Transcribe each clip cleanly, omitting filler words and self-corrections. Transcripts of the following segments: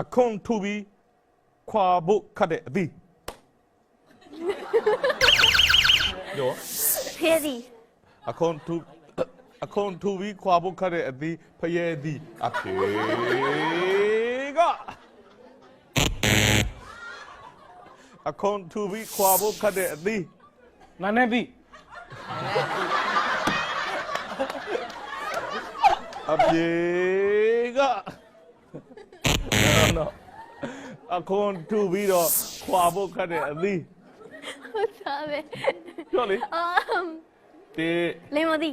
အခုံထူပြီးခွာဖို့ခတ်တဲ့အသီးရော ဖေးဒီ အခုံထူပြီးခွာဖို့ခတ်တဲ့အသီးဖယဲသည်အဖေကအခုံထူပြီးခွာဖို့ခတ်တဲ့အသီး နာနေပြီ အဖေကနော်အခုံထူပြီးတော့ခွာဖို့ခတ်တဲ့အသီး ဟုတ်သားပဲ ပြောလေ တေ လေမဒီ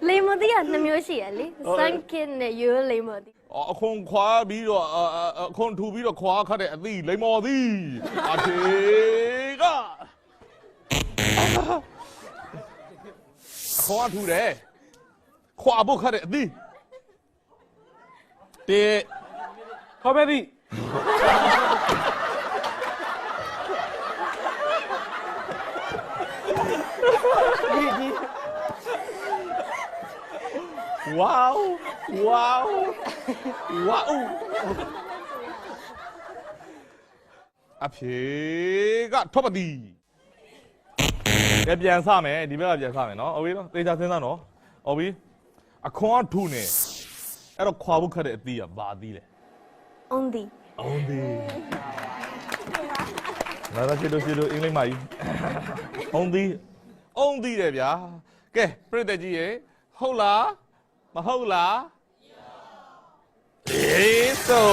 လေမဒီက2မျိုးရှိရလေစန်ကင်းနဲ့ရိုးလေမဒီ အခုံခွာပြီးတော့အခုံထူပြီးတော့ခွာခတ်တဲ့အသီးလိမ္မော်သည်အဖေကအခုံထူတယ်ခွာဖို့ခတ်တဲ့အသီးတေ ခေါ်ပဲပြီ ဝေါဝေါဝေါအဖေကထောက်ပါသည်ကဲပြန်စမယ်ဒီဘက်ကပြန်စမယ်နော်ဟုတ်ပြီနော်သေချာစဉ်းစားနော်ဟုတ်ပြီအခွန်ကထူနေအဲ့တော့ခွာဖို့ခတ်တဲ့အသီးကဘာသီးလဲ အုံးဒီ အောင်ဒီလာလာချစ်လို့အင်္ဂလိပ်မှာကြီးအောင်ဒီတယ်ဗျာကဲပြည့်တဲ့ကြီးရေဟုတ်လားမဟုတ်လားအေးဆို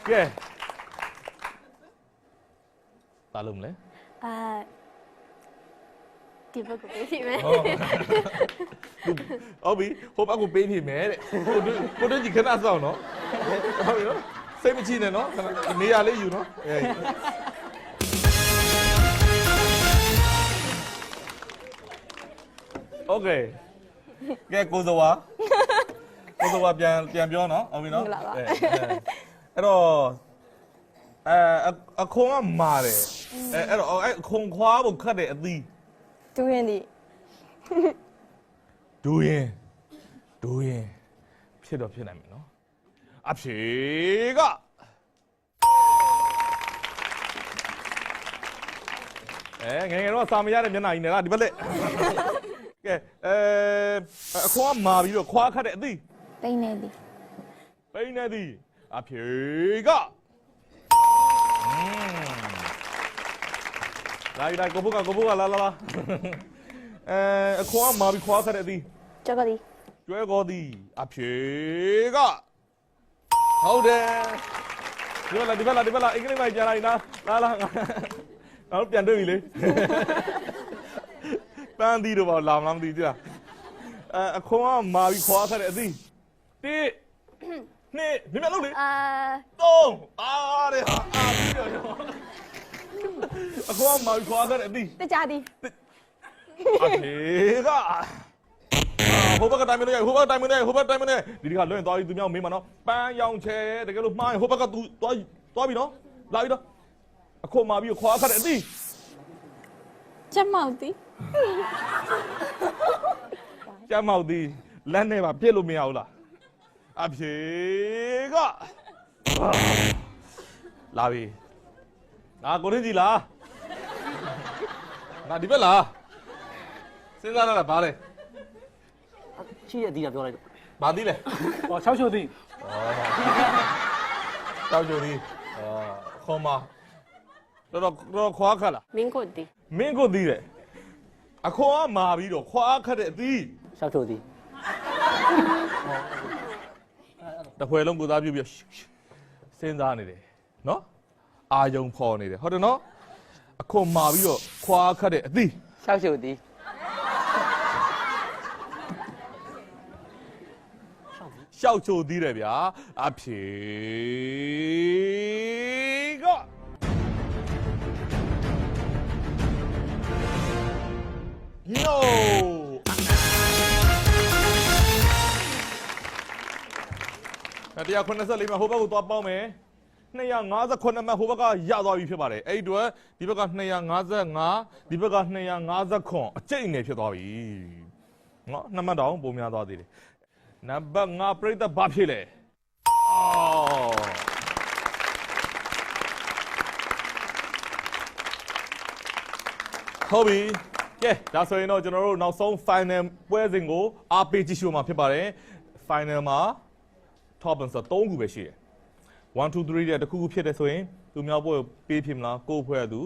ကဲတာလုံးလဲ ဒီဘက်ကပေးစီမယ် ဟုတ်ပြီဟိုဘက်ကိုပေးပြီမယ်တဲ့ကိုတို့ကြီးခဏစောင့်နော်ဟုတ်ပြီနော်စိတ်မချနဲ့နော်နေရာလေးယူနော်အေးโอเคကဲကိုစောဝါပြန်ပြောနော်ဟုတ်ပြီနော်အဲ့တော့အခုံကမာတယ်အဲ့တော့အခုံခွာဖို့ခတ်တဲ့အသီး တူရင်ဒီ ဒူရင်ဖြစ်တော့ဖြစ်နိုင်မယ်နော်အဖြေကငယ်တော့စာမရတဲ့မျက်နှာကြီးနဲ့လားဒီဘက်လက်ကဲအခွန်ကမာပြီးတော့ခွာခတ်တဲ့အသီး ပိန်းနေဒီ ပိန်းနေသည်အဖြေကလာကိုဘုကလာအခွန်ကမာပြီးခွာခတ်တဲ့အသီး ကြောက်ကဒီ ကျွဲကောသည်အဖြေကဟုတ်တယ်ဒီဘက်လာအင်္ဂလိပ်မှာပြန်လိုက်လာတော့ပြန်တွေ့ပြီလေပန်းသီးတော့လာမလားမသိဘူးအခွန်ကမာပြီးခွာခတ်တဲ့အသီးတိနှစ်မြင်လို့လေသုံးတဲ့ဟာပြီးတော့အခွန်ကမာပြီးခွာခတ်တဲ့အသီး တကြဒီ အဖြေကဟိုဘက်ကတိုင်မနေဟိုဘက်တိုင်မနေဒီကလွင့်သွားပြီးသူမြောက်မေးမှာနော်ပန်းရောင်ချဲတကယ်လို့မှားရင်ဟိုဘက်ကသူသွားပြီနော်လာပြီနော်အခုမှာပြီးခွာခတ်တဲ့အသီး ချက်မောက်ဒီ ကျမောက်သည်လက်နဲ့ပါပြစ်လို့မရဘူးလားအဖြေကလာပြီငါကိုရင်းကြီးလားငါဒီဘက်လားစဉ်းစားရတာဘာလဲ ရှိတဲ့အသီးကပြောလိုက်တော့ ဘာသီးလဲ ဟော6ချိုသည် တောက်ကြိုသည်ခေါ်မတော့ခွာခတ်လား မင်းကိုဒီ မင်းကိုသီးတယ်အခွန်ကမာပြီးတော့ခွာခတ်တဲ့အသီး ရှောက်ချိုသည် တဖွဲလုံးကိုသားပြုတ်ပြီးစဉ်းစားနေတယ်နော်အာယုံဖော်နေတယ်ဟုတ်တယ်နော်အခွန်မာပြီးတော့ခွာခတ်တဲ့အသီး ရှောက်ချိုသည် ရှောက်ချိုသေးတယ်ဗျာအဖြေကNo 194မှာဟိုဘက်ကိုသွားပေါင်းမယ်259မှဟိုဘက်ကရသွားပြီဖြစ်ပါတယ်အဲ့ဒီတော့ဒီဘက်က255ဒီဘက်က259အကျိတ်ငယ်ဖြစ်သွားပြီ နော်2မှတ်တောင်ပုံများသွားသေးတယ်နံပါတ်5ပြိတ္တဘာဖြစ်လဲအော်ဟုတ်ပြီကဲဒါဆိုရင်တော့ကျွန်တော်တို့နောက်ဆုံး final ပွဲစဉ်ကိုအားပေးကြည့်ရှုမှာဖြစ်ပါတယ် final မှာ top ဆို3ခုပဲရှိတယ်1 2 3တဲ့တစ်ခုခုဖြစ်တယ်ဆိုရင်သူများပွဲပေးဖြစ်မလားကိုယ့်ဖွဲ့သူ